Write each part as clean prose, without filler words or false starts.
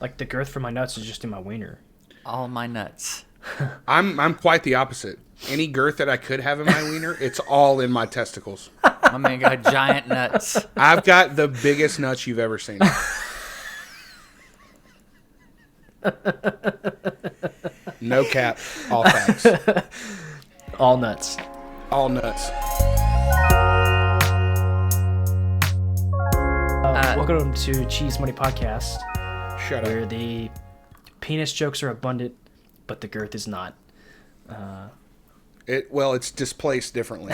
Like the girth for my nuts is just in my wiener. All my nuts. I'm quite the opposite. Any girth that I could have in my wiener, it's all in my testicles. My man got giant nuts. I've got the biggest nuts you've ever seen. No cap. All facts. All nuts. All nuts. Welcome to Cheese Money Podcast, Shut where up. the penis jokes are abundant, but the girth is not. It's displaced differently.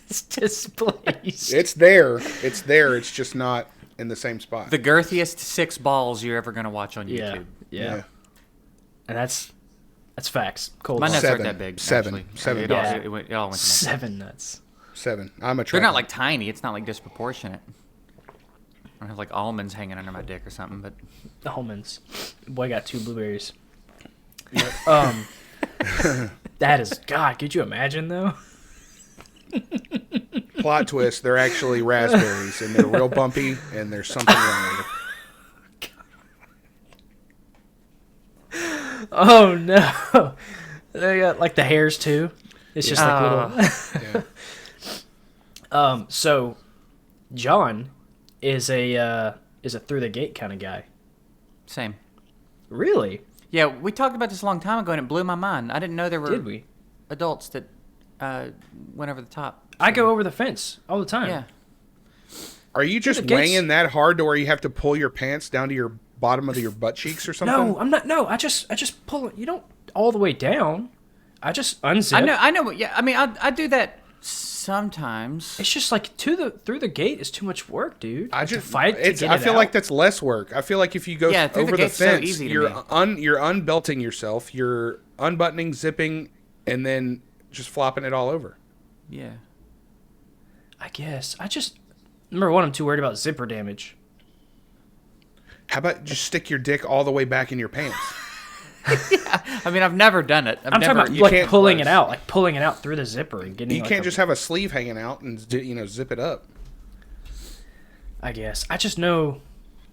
It's displaced. It's there. It's there. It's just not in the same spot. The girthiest 6 balls you're ever going to watch on Yeah, YouTube. yeah. And that's facts. Cold. My balls. nuts aren't 7. that big. 7. Actually. 7 It, balls. all, it, went, it all went to my 7 nuts. 7. I'm a They're not like tiny. It's not like disproportionate. I don't have like almonds hanging under my dick or something, but Almonds. Boy got 2 blueberries. Yep. That is, God, could you imagine though? Plot twist, they're actually raspberries, and they're real bumpy, and there's something wrong with it. Oh no. They got like the hairs too. It's just like little. Yeah. So John is a through the gate kind of guy. same. Really? Yeah, we talked about this a long time ago, and it blew my mind. I didn't know there were Did we? adults that went over the top. I go over the fence all the time. Yeah. Are you just the gates- weighing that hard to where you have to pull your pants down to your bottom of your butt cheeks or something? No, I'm not. No, I just pull it. You don't all the way down. I just unzip. I know. Yeah, I mean, I do that sometimes. It's just like through the gate is too much work, dude. I Like, to just fight. It's. To get I it feel out. like that's less work. I feel like if you go Yeah, through the over the gate's so fence, easy to you're me. you're unbelting yourself. You're unbuttoning, zipping, and then just flopping it all over. Yeah. I guess number one. I'm too worried about zipper damage. How about just stick your dick all the way back in your pants? I mean, I've never done it. I'm talking about you like can't- pulling it out, like pulling it out through the zipper and getting. You like, can't just have a sleeve hanging out and zip it up. I guess I just know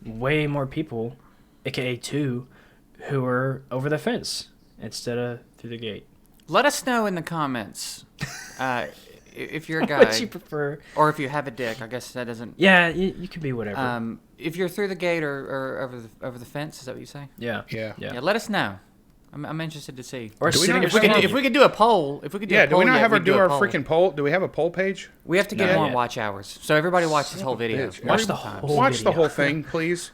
way more people, aka 2, who are over the fence instead of through the gate. Let us know in the comments if you're a guy What you prefer? or if you have a dick. I guess that doesn't. Yeah, you can be whatever. If you're through the gate or over the fence, is that what you say? Yeah. Yeah. Yeah. Let us know. I'm interested to see. Or Do we sitting not in If we front could, of if we could do a poll, Do we not have we'd do a our poll. freaking poll? Do we have a poll page? We have to get Not more yet. watch hours, so everybody watch this whole video. bitch. Watch the multiple times. whole Watch the video. whole thing, please.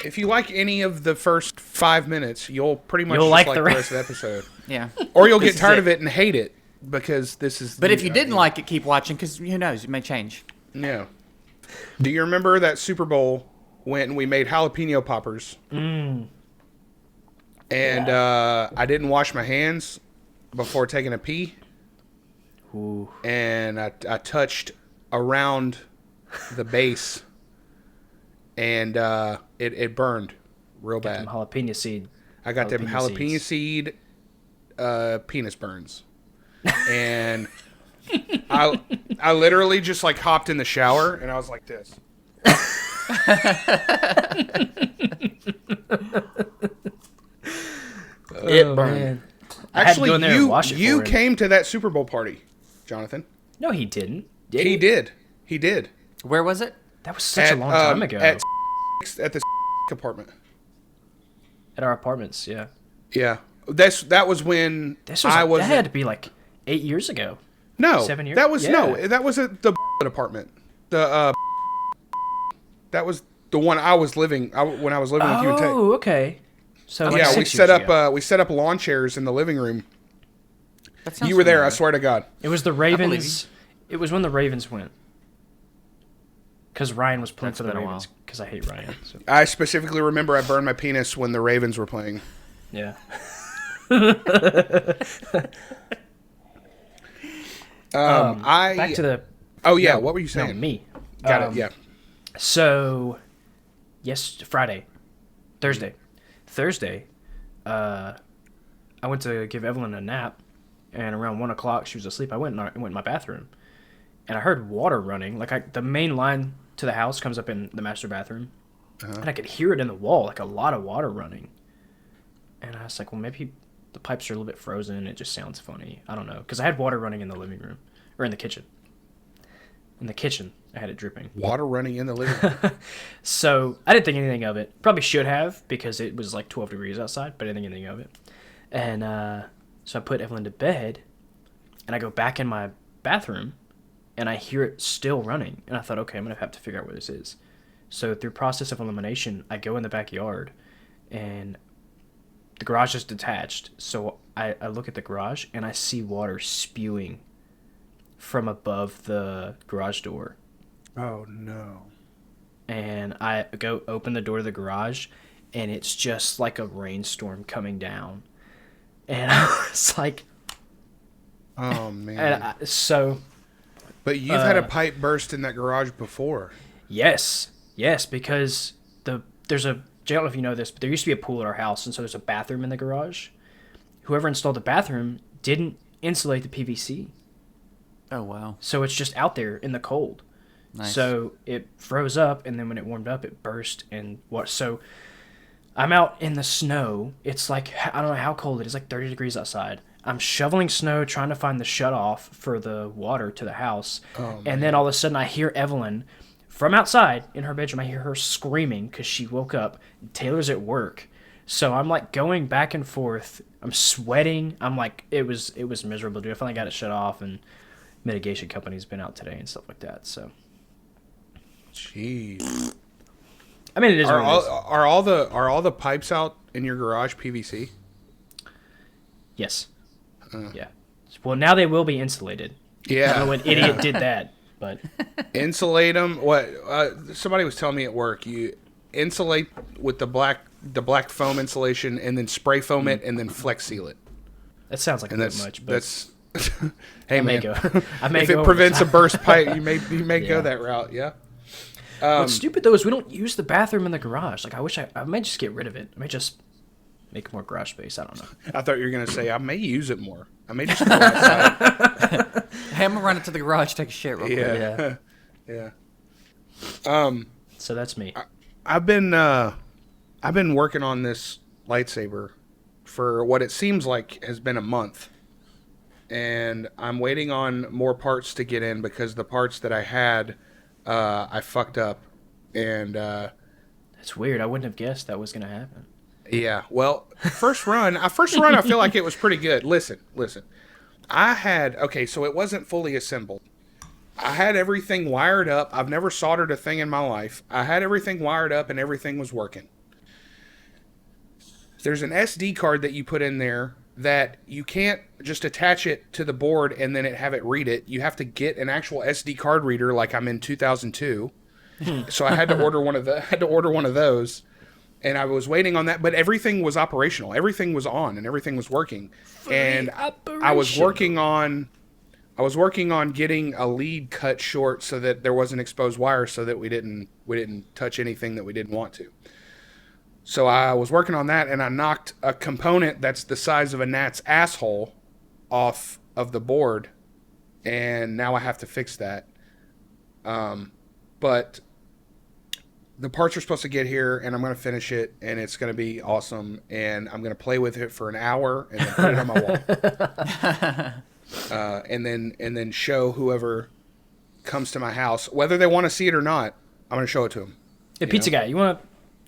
If you like any of the first 5 minutes, you'll pretty much You'll just like like the the rest. rest of the episode. Yeah. Or you'll This get is tired it. of it and hate it because this is. But if you didn't like it, keep watching because who knows, it may change. Yeah. Do you remember that Super Bowl when we made jalapeno poppers? And I didn't wash my hands before taking a pee. Ooh. And I touched around the base, and it burned real Some bad. jalapeno seed. I got them jalapeno jalapeno seeds. seed penis burns, and I literally just like hopped in the shower and I was like this. It Oh, burned. man. I had to Actually, go in there and wash it you for him. came to that Super Bowl party, Jonathan. No, he didn't. He did. He did. Where was it? That was such a long time ago. At the apartment. At our apartments, yeah. Yeah, that was when This was I was. that had to be like 8 years ago. no, 7 years? that was no, Yeah. that was at the apartment. The that was the one I was living when I was living with you and Tate. Oh, okay. So like Yeah, 6 we years set up ago. we set up lawn chairs in the living room. That sounds You were there, I familiar. swear to God. It was the believe Ravens. It was when the Ravens went. Because Ryan was playing That's for the been a Ravens. Because I hate Ryan. So. I specifically remember I burned my penis when the Ravens were playing. Yeah. Back to the. Oh yeah, no, what were you No, saying? me. Got it. Yeah. So, Thursday, I went to give Evelyn a nap, and around 1 o'clock she was asleep. I went in my bathroom, and I heard water running. Like the main line to the house comes up in the master bathroom, and I could hear it in the wall, like a lot of water running. And I was like, well, maybe the pipes are a little bit frozen. It just sounds funny. I don't know, because I had water running in the living room or in the kitchen. In the kitchen, I had it dripping. Water running in the living room. So I didn't think anything of it. Probably should have, because it was like 12 degrees outside, but I didn't think anything of it. And so I put Evelyn to bed, and I go back in my bathroom, and I hear it still running. And I thought, okay, I'm going to have to figure out where this is. So through process of elimination, I go in the backyard, and the garage is detached. So I look at the garage, and I see water spewing from above the garage door. Oh, no. And I go open the door to the garage, and it's just like a rainstorm coming down. And I was like... Oh, man. But you've had a pipe burst in that garage before. Yes, because there's a... I don't know if you know this, but there used to be a pool at our house, and so there's a bathroom in the garage. Whoever installed the bathroom didn't insulate the PVC. Oh, wow. So it's just out there in the cold. Nice. So it froze up, and then when it warmed up, it burst. And what? So I'm out in the snow. It's like, I don't know how cold it is, like 30 degrees outside. I'm shoveling snow, trying to find the shutoff for the water to the house. Oh, and then all of a sudden, I hear Evelyn from outside in her bedroom. I hear her screaming because she woke up. Taylor's at work. So I'm like going back and forth. I'm sweating. I'm like, it was miserable, dude. I finally got it shut off, and mitigation company's been out today and stuff like that. So, jeez. I mean, it is. Are all the pipes out in your garage PVC? Yes. Yeah. Well, now they will be insulated. Yeah. I don't know what idiot did that, but insulate them. What? Somebody was telling me at work. You insulate with the black foam insulation, and then spray foam it, and then flex seal it. That sounds like a bit much. But that's. Hey, man. If it prevents a burst pipe, you may go that route. Yeah. What's stupid though is we don't use the bathroom in the garage. Like, I might just get rid of it. I might just make more garage space. I don't know. I thought you were gonna say I may use it more. I may just go outside. Hey, I'm gonna run into the garage, take a shit real quick. Yeah. So that's me. I've been working on this lightsaber for what it seems like has been a month. And I'm waiting on more parts to get in because the parts that I had, I fucked up. And that's weird. I wouldn't have guessed that was going to happen. Yeah. Well, first run, I feel like it was pretty good. Listen. So it wasn't fully assembled. I had everything wired up. I've never soldered a thing in my life. I had everything wired up and everything was working. There's an SD card that you put in there that you can't just attach it to the board and then have it read it. You have to get an actual SD card reader like I'm in 2002. So I had to order one of those. And I was waiting on that, but everything was operational. Everything was on and everything was working. And I was working on getting a lead cut short so that there wasn't exposed wire so that we didn't touch anything that we didn't want to. So I was working on that, and I knocked a component that's the size of a gnat's asshole off of the board, and now I have to fix that. But the parts are supposed to get here, and I'm going to finish it, and it's going to be awesome, and I'm going to play with it for an hour, and then put it on my wall. And then show whoever comes to my house, whether they want to see it or not, I'm going to show it to them. Hey, pizza guy, you want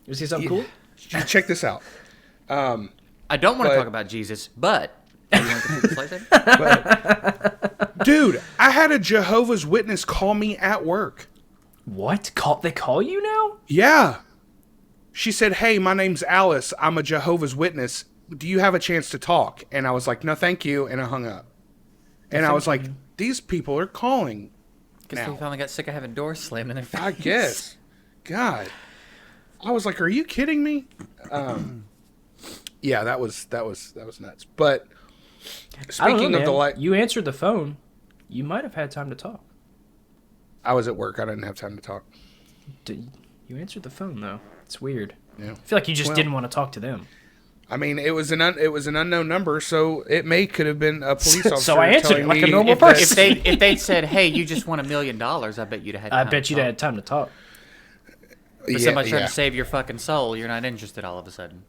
to see something cool? Check this out. I don't want to talk about Jesus, but you want to take this later? Dude, I had a Jehovah's Witness call me at work. What? They call you now? Yeah. She said, "Hey, my name's Alice. I'm a Jehovah's Witness. Do you have a chance to talk?" And I was like, "No, thank you," and I hung up. And I was like, "These people are calling." Because they finally got sick of having doors slammed in their face. I guess. God. I was like, "Are you kidding me?" Yeah, that was nuts. But speaking of the light, you answered the phone. You might have had time to talk. I was at work. I didn't have time to talk. You answered the phone though. It's weird. Yeah. I feel like you just didn't want to talk to them. I mean, it was an unknown number, so it could have been a police officer. So I answered it like a normal person. If they'd said, "Hey, you just won $1 million," I bet you'd have had time. I bet you'd have had time to talk. But somebody trying to save your fucking soul, you're not interested all of a sudden.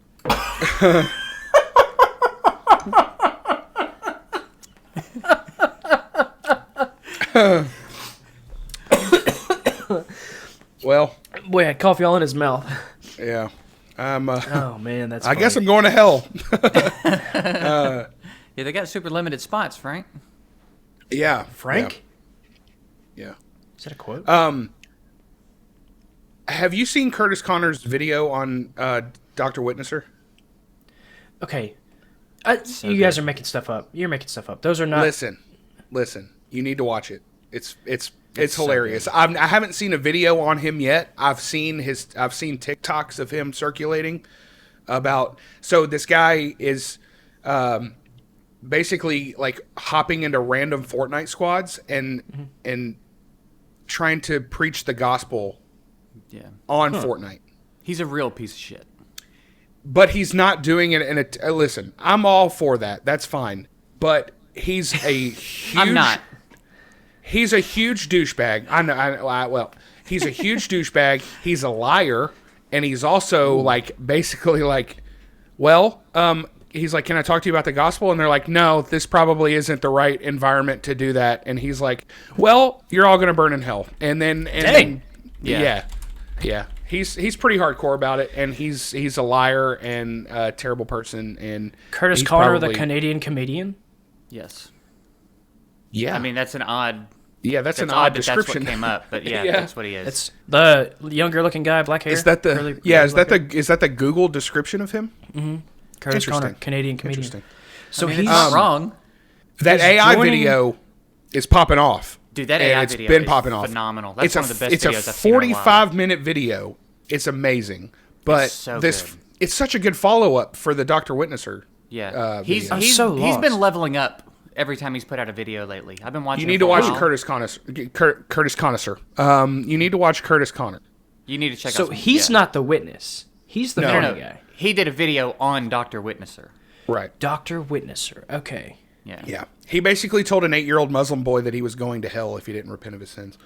Well, boy had coffee all in his mouth. Yeah. Oh man, that's. I funny. guess I'm going to hell. Yeah, they got super limited spots, Frank. Yeah, Frank. Yeah. Is that a quote? Have you seen Curtis Connor's video on Dr. Witnesser? Okay. So you guys good. are making stuff up. You're making stuff up. Those are not. Listen. You need to watch it. It's so hilarious. I haven't seen a video on him yet. I've seen TikToks of him circulating about. So this guy is basically like hopping into random Fortnite squads and trying to preach the gospel. Yeah. On Fortnite. He's a real piece of shit. But he's not doing it in a... listen, I'm all for that. That's fine. But he's a huge... I'm not. He's a huge douchebag. I know. Well, he's a huge douchebag. He's a liar. And he's also, like, basically like... Well, he's like, can I talk to you about the gospel? And they're like, no, this probably isn't the right environment to do that. And he's like, well, you're all going to burn in hell. And then... Dang. Yeah. He's pretty hardcore about it, and he's a liar and a terrible person. And Curtis he's Connor, probably, the Canadian comedian. Yes. Yeah, I mean, that's an odd... yeah, that's an odd odd that description. that's what came up, but yeah, Yeah. that's what he is. It's the younger looking guy, black hair. Is that the curly- is black that hair. the is that the Google description of him? Curtis Connor, Interesting. Canadian comedian? Interesting. So I mean, he's it's not wrong. That He's AI joining- video is popping off. Dude, that And AI it's video been is popping off. phenomenal. That's one of the best it's videos a I've seen in a while. 45-minute video. It's amazing, but It's so this good. it's such a good follow up for the Dr. Witnesser. Yeah, video. I'm so he's lost. been leveling up every time he's put out a video lately. I've been watching. You him need to for a watch while. Curtis Connoisseur. You need to watch Curtis Connor. You need to check out. so some- he's yeah. not the witness. He's the No, funny No, guy. he did a video on Dr. Witnesser. Right. Dr. Witnesser. Okay. Yeah. Yeah. He basically told an 8-year-old Muslim boy that he was going to hell if he didn't repent of his sins.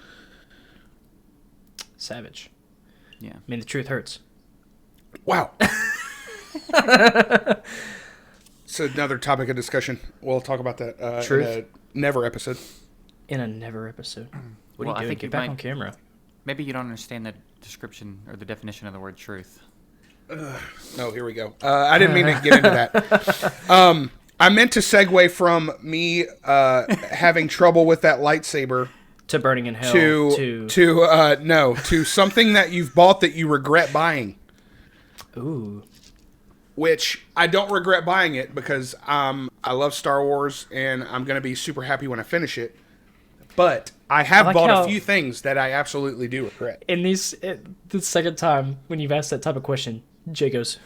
Savage. Yeah. I mean, the truth hurts. Wow. It's another topic of discussion. We'll talk about that Truth? in a never episode. In a never episode. What Well, are I you doing? think Get you back might- on camera. Maybe you don't understand the description or the definition of the word truth. Oh, here we go. I didn't mean to get into that. I meant to segue from me having trouble with that lightsaber To burning in hell. to something that you've bought that you regret buying. Ooh. Which I don't regret buying it because I love Star Wars and I'm going to be super happy when I finish it. But I have like bought how- a few things that I absolutely do regret. In the second time when you've asked that type of question, Jay goes.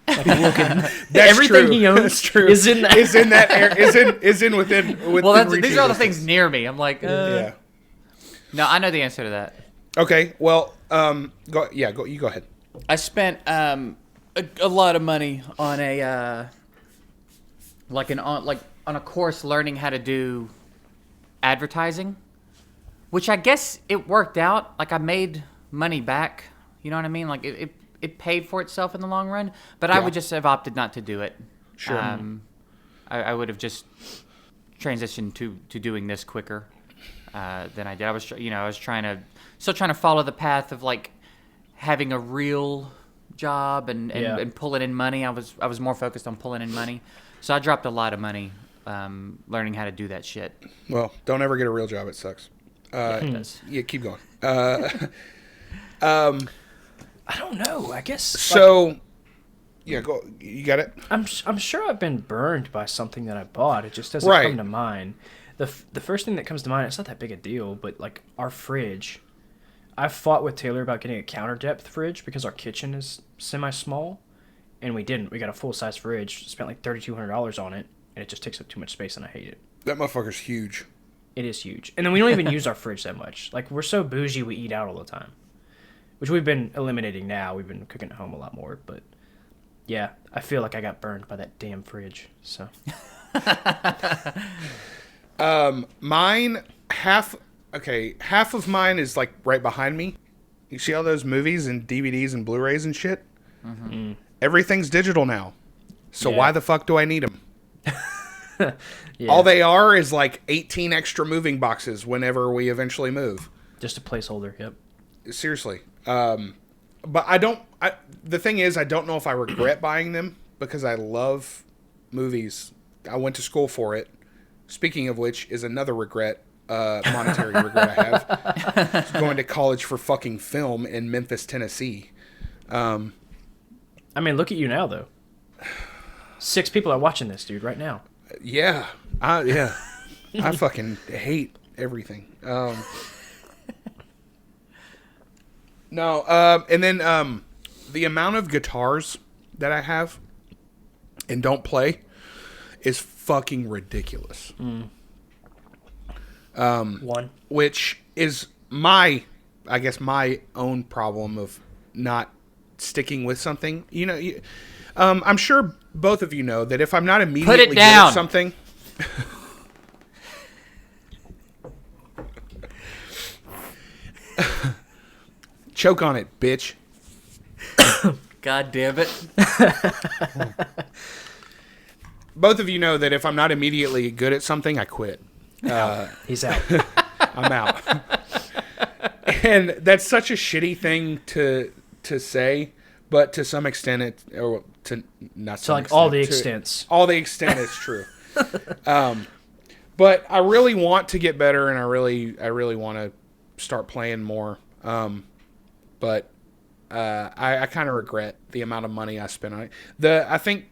Like looking, That's everything true. he owns That's true. is in that. Is in that air, is in within Well, that's, reaching these are all the distance. things near me. I'm like, Yeah. no, I know the answer to that. Okay. Well, you go ahead. I spent a lot of money on a on a course learning how to do advertising, which I guess it worked out. Like I made money back. You know what I mean? Like it paid for itself in the long run. But I Yeah. would just have opted not to do it. Sure. I would have just transitioned to doing this quicker than I did. I was still trying to follow the path of like having a real job and pulling in money. I was more focused on pulling in money. So I dropped a lot of money learning how to do that shit. Well, don't ever get a real job. It sucks. It does. Yeah, keep going. I don't know. I guess. So, yeah, go. You got it. I'm sure I've been burned by something that I bought. It just doesn't Right. come to mind. The first thing that comes to mind, it's not that big a deal, but like our fridge. I fought with Taylor about getting a counter depth fridge because our kitchen is semi-small, and we didn't. We got a full-size fridge, spent like $3,200 on it, and it just takes up too much space, and I hate it. That motherfucker's huge. It is huge. And then we don't even use our fridge that much. Like, we're so bougie, we eat out all the time. Which we've been eliminating now. We've been cooking at home a lot more. But, yeah, I feel like I got burned by that damn fridge. So. Mine, half of mine is, like, right behind me. You see all those movies and DVDs and Blu-rays and shit? Mm-hmm. Everything's digital now. So why the fuck do I need them? All they are is like 18 extra moving boxes whenever we eventually move. Just a placeholder, yep. Seriously. But the thing is, I don't know if I regret buying them because I love movies. I went to school for it. Speaking of which is another regret, monetary regret I have. Going to college for fucking film in Memphis, Tennessee. I mean, look at you now, though. 6 people are watching this, dude, right now. Yeah. I fucking hate everything. No, and then the amount of guitars that I have and don't play is fucking ridiculous. One. Which is my own problem of not sticking with something. You know, I'm sure both of you know that if I'm not immediately good at something... Choke on it, bitch. God damn it. Both of you know that if I'm not immediately good at something, I quit. He's out. I'm out. And that's such a shitty thing to say, but to some extent it, or to not So some like extent, all the to extents. all the extent is true. But I really want to get better, and I really want to start playing more. But I kind of regret the amount of money I spent on it. I think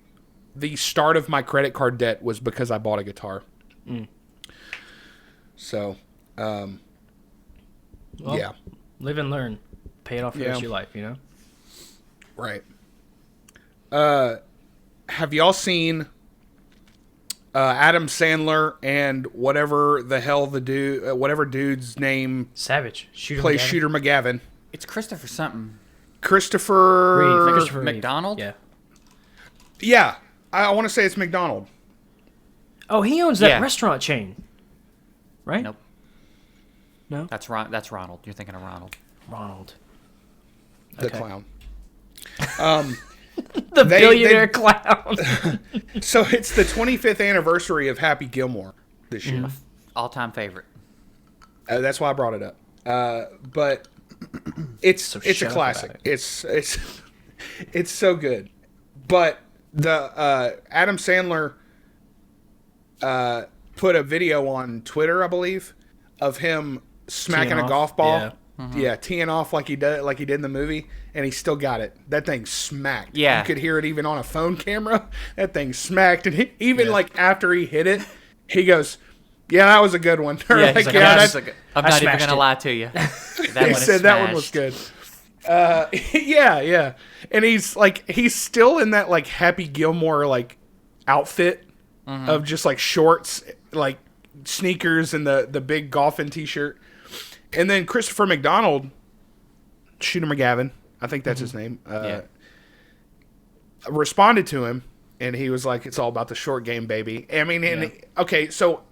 the start of my credit card debt was because I bought a guitar. So, Well, yeah. Live and learn. Pay it off for the rest of your life, you know? Right. Have y'all seen Adam Sandler and whatever the hell whatever dude's name Savage. plays Shooter McGavin? It's Christopher something. Christopher Reeve. McDonald? Yeah. Yeah. I want to say it's McDonald. Oh, he owns that restaurant chain. Right? Nope. No? That's Ronald. You're thinking of Ronald. Ronald. The clown. The billionaire clown. So it's the 25th anniversary of Happy Gilmore this year. All-time favorite. That's why I brought it up. But it's a classic. It's so good. But the Adam Sandler put a video on Twitter, I believe, of him smacking a golf ball. Yeah, teeing off like he did in the movie, and he still got it. That thing smacked. Yeah, you could hear it even on a phone camera. That thing smacked, and like after he hit it, he goes, "Yeah, that was a good one." I'm not even gonna lie to you. He said that one was good. Yeah, and he's still in that like Happy Gilmore like outfit of just like shorts, like sneakers, and the big golfing t-shirt. And then Christopher McDonald, Shooter McGavin, I think that's his name, responded to him, and he was like, "It's all about the short game, baby." I mean, okay, so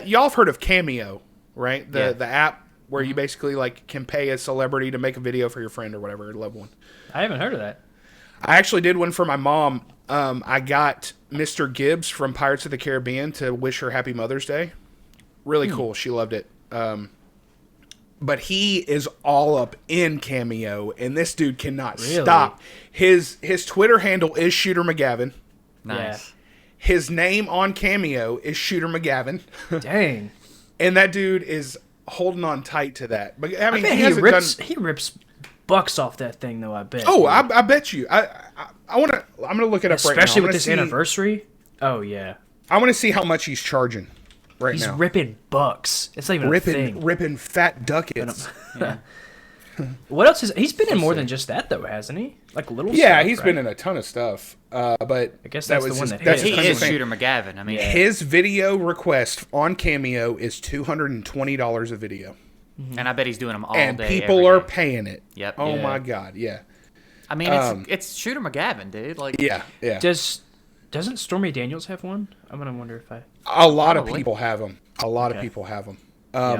y'all have heard of Cameo, right? The app where you basically like can pay a celebrity to make a video for your friend or whatever, loved one. I haven't heard of that. I actually did one for my mom. I got Mr. Gibbs from Pirates of the Caribbean to wish her Happy Mother's Day. Really cool. She loved it. But he is all up in Cameo, and this dude cannot stop. His Twitter handle is Shooter McGavin. Nice. His name on Cameo is Shooter McGavin. Dang. And that dude is holding on tight to that. But I mean, he rips bucks off that thing, though. I bet. Oh, I bet you. I'm gonna look it up right now. Especially with this anniversry. Oh yeah. I want to see how much he's charging. He's ripping bucks. It's not even a thing. Ripping fat ducats. What else he's been in more than just that though, hasn't he? Like little stuff. Yeah, he's been in a ton of stuff. But I guess that's the one that hit. He is Shooter McGavin. I mean, his video request on Cameo is $220 a video. And I bet he's doing them all and day. And people are paying it. Yep. Oh my God, yeah. I mean, it's Shooter McGavin, dude. Like, yeah. Doesn't Stormy Daniels have one? I'm gonna wonder if a lot of people have them. A lot of people have them.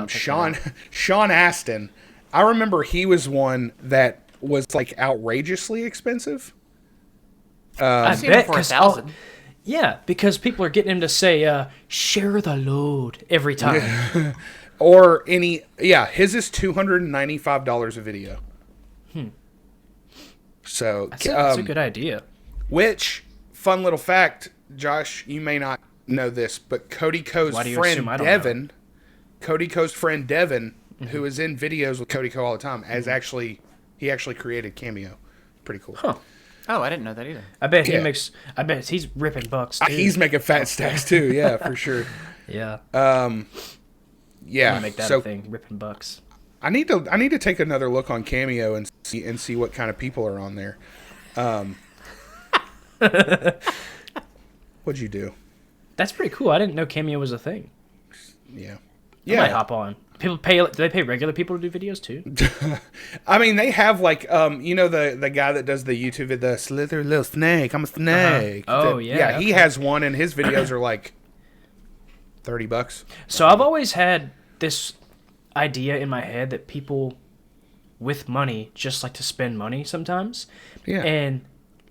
Sean Astin. I remember he was one that was like outrageously expensive. I've seen him for 1,000. Yeah, because people are getting him to say, share the load every time. Or his is $295 a video. So That's a good idea. Which, fun little fact, Josh, you may not know this, but Cody Co's friend Devin, who is in videos with Cody Co all the time, he actually created Cameo. Pretty cool. Huh. Oh, I didn't know that either. I bet he's ripping bucks too. He's making fat stacks too, yeah, for sure. Yeah. Yeah. Make that a thing, ripping bucks. I need to take another look on Cameo and see what kind of people are on there. What'd you do? That's pretty cool. I didn't know Cameo was a thing. Yeah. I might hop on. People pay. Do they pay regular people to do videos too? I mean, they have like the guy that does the YouTube the slither little snake. I'm a snake. Oh yeah. He has one, and his videos are like $30. So I've always had this idea in my head that people with money just like to spend money sometimes. Yeah. And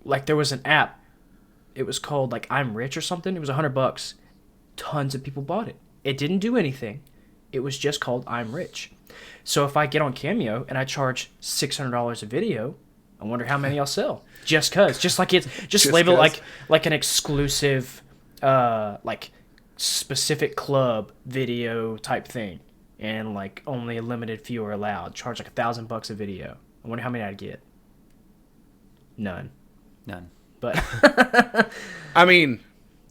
like there was an app. It was called like I'm Rich or something. It was $100. Tons of people bought it. It didn't do anything. It was just called I'm Rich. So if I get on Cameo and I charge $600 a video, I wonder how many I'll sell. Just cause, just like it's just label it like an exclusive, like specific club video type thing, and like only a limited few are allowed. Charge like $1,000 a video. I wonder how many I'd get. None. But I mean,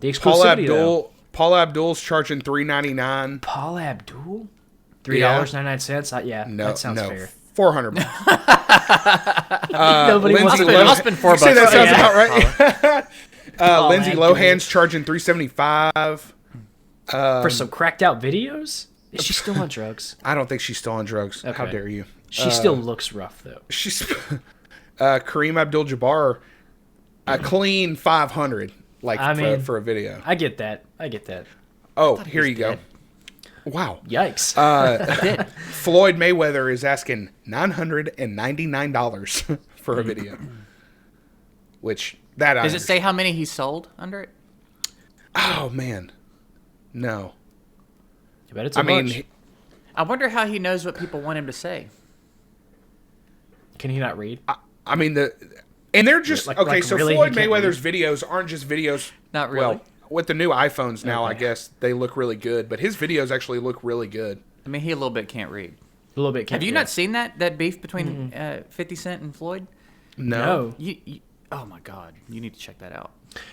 the exclusivity though. Paul Abdul's charging $3.99. Paul Abdul, $3.99. Yeah, no, that sounds fair. $400. Nobody wants to I'll spend $4. See, that sounds about right. Lindsay Lohan's charging $3.75 for some cracked out videos. Is she still on drugs? I don't think she's still on drugs. Okay. How dare you? She still looks rough though. She's Kareem Abdul-Jabbar, a clean 500. For a video. I get that. Oh, here you go. Wow. Yikes. Floyd Mayweather is asking $999 for a video. Which, Does it say how many he sold under it? Oh, man. No. I bet it's a bunch. I wonder how he knows what people want him to say. Can he not read? I mean, and they're just okay. So really, Floyd Mayweather's videos aren't just videos. Not really. Well, with the new iPhones now, I guess they look really good. But his videos actually look really good. I mean, he a little bit can't read. A little bit. Have you not seen that beef between 50 Cent and Floyd? No. You, oh my God, you need to check that out,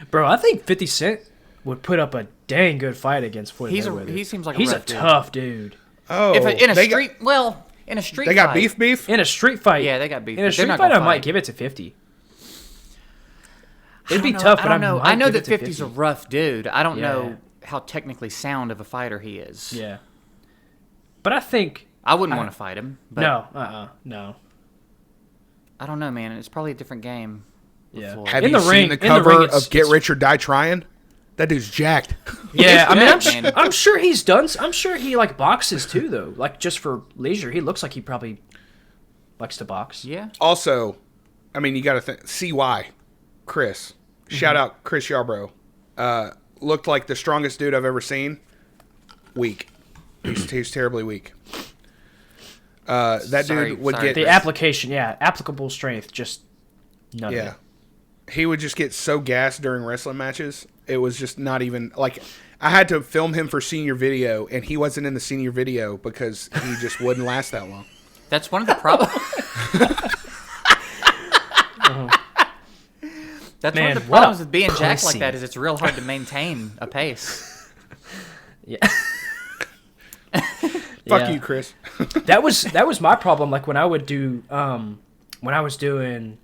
bro. I think 50 Cent would put up a dang good fight against Floyd Mayweather. He seems like he's a rough dude. tough dude. Oh, in a street fight. They got beef. In a street fight. Yeah, they got beef. In a street fight, I might give it to 50. It'd be tough, but I know. I know that 50's a rough dude. I don't know how technically sound of a fighter he is. Yeah. But I think I wouldn't want to fight him. But no. I don't know, man. It's probably a different game. Yeah. Have you seen the cover of Get Rich or Die Trying? That dude's jacked. Yeah, I mean, I'm sure he's done. I'm sure he like boxes too, though. Like just for leisure, he looks like he probably likes to box. Yeah. Also, I mean, you got to think. CY, Chris. Shout out Chris Yarbrough. Looked like the strongest dude I've ever seen. Weak. He's terribly weak. Dude would get the application. Yeah, applicable strength. Just none of it. He would just get so gassed during wrestling matches. It was just not even like I had to film him for senior video, and he wasn't in the senior video because he just wouldn't last that long. That's one of the problems. That's one of the problems with being jacked like that is it's real hard to maintain a pace. Yeah. Fuck you, Chris. That was my problem. Like when I would do when I was doing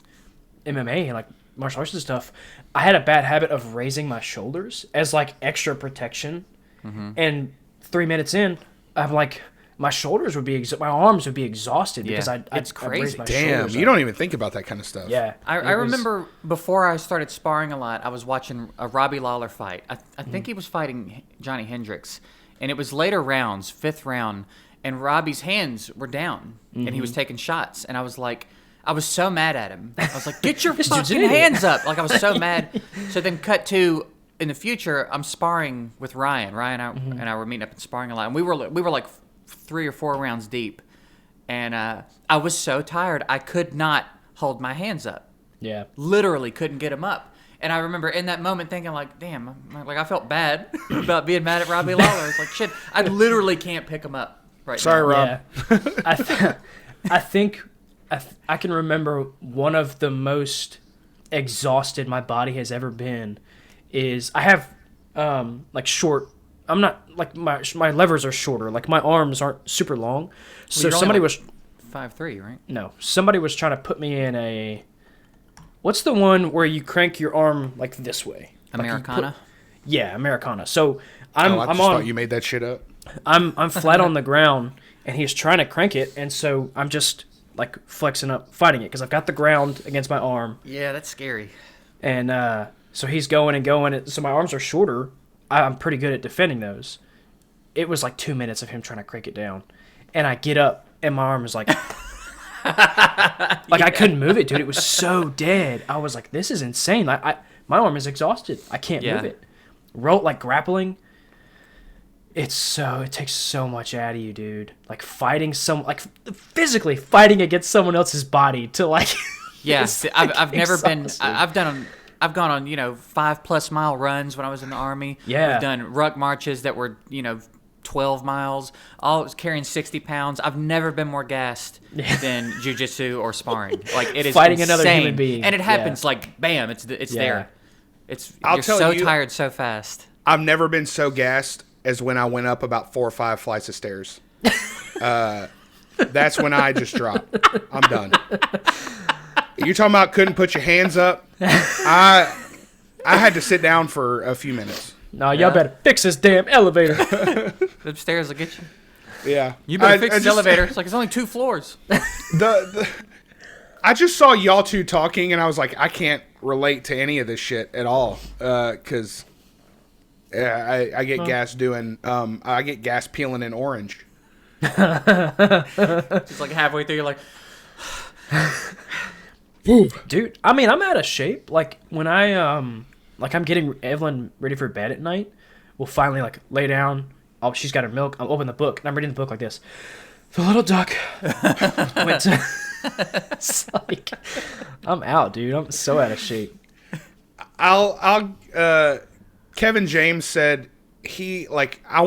MMA and like martial arts and stuff, I had a bad habit of raising my shoulders as like extra protection. And 3 minutes in, I'm like my shoulders would be my arms would be exhausted because I'd raise my shoulders. You don't even think about that kind of stuff. Yeah. I remember before I started sparring a lot, I was watching a Robbie Lawler fight. I think he was fighting Johnny Hendricks, and it was later rounds, 5th round, and Robbie's hands were down, and he was taking shots, and I was so mad at him. I was like, get your fucking hands up. Like, I was so mad. So then cut to, in the future, I'm sparring with Ryan. Ryan and I were meeting up and sparring a lot. And we were like 3 or 4 rounds deep. And I was so tired, I could not hold my hands up. Yeah. Literally couldn't get them up. And I remember in that moment thinking, like, damn, like I felt bad about being mad at Robbie Lawler. It's like, shit, I literally can't pick him up right Sorry, now. Rob. Yeah. I think I can remember one of the most exhausted my body has ever been is I have like short. I'm not like my levers are shorter. Like my arms aren't super long. So somebody was 5'3", right? No, somebody was trying to put me in a. What's the one where you crank your arm like this way? Americana. Yeah, Americana. So I'm I just thought you made that shit up. I'm flat on the ground and he's trying to crank it, and so I'm just like flexing up, fighting it because I've got the ground against my arm. Yeah, that's scary. And so he's going and going. So my arms are shorter. I'm pretty good at defending those. It was like 2 minutes of him trying to crank it down, and I get up and my arm is like. I couldn't move it, dude. It was so dead. I was like, this is insane. My arm is exhausted. I can't move it. Grappling. It takes so much out of you, dude. Like fighting physically fighting against someone else's body to like. Yeah, I've never exhausting. been. I've gone on 5+ mile runs when I was in the Army. Yeah. We've done ruck marches that were 12 miles. All was carrying 60 pounds. I've never been more gassed than jiu-jitsu or sparring. Like it is fighting insane. another human being, and it happens like bam. It's there. I'll You're tell so you, tired so fast. I've never been so gassed as when I went up about 4 or 5 flights of stairs. That's when I just dropped. I'm done. You're talking about couldn't put your hands up? I had to sit down for a few minutes. No, y'all better fix this damn elevator. The stairs will get you. Yeah. You better fix this elevator. It's like it's only 2 floors. I just saw y'all two talking, and I was like, I can't relate to any of this shit at all. Because I get gas doing, I get gas peeling in orange. Just like halfway through, you're like, Dude, I mean, I'm out of shape. Like when I'm getting Evelyn ready for bed at night, we'll finally like lay down. Oh, she's got her milk. I'll open the book and I'm reading the book like this. The little duck went to. It's like I'm out, dude. I'm so out of shape. Kevin James said he said I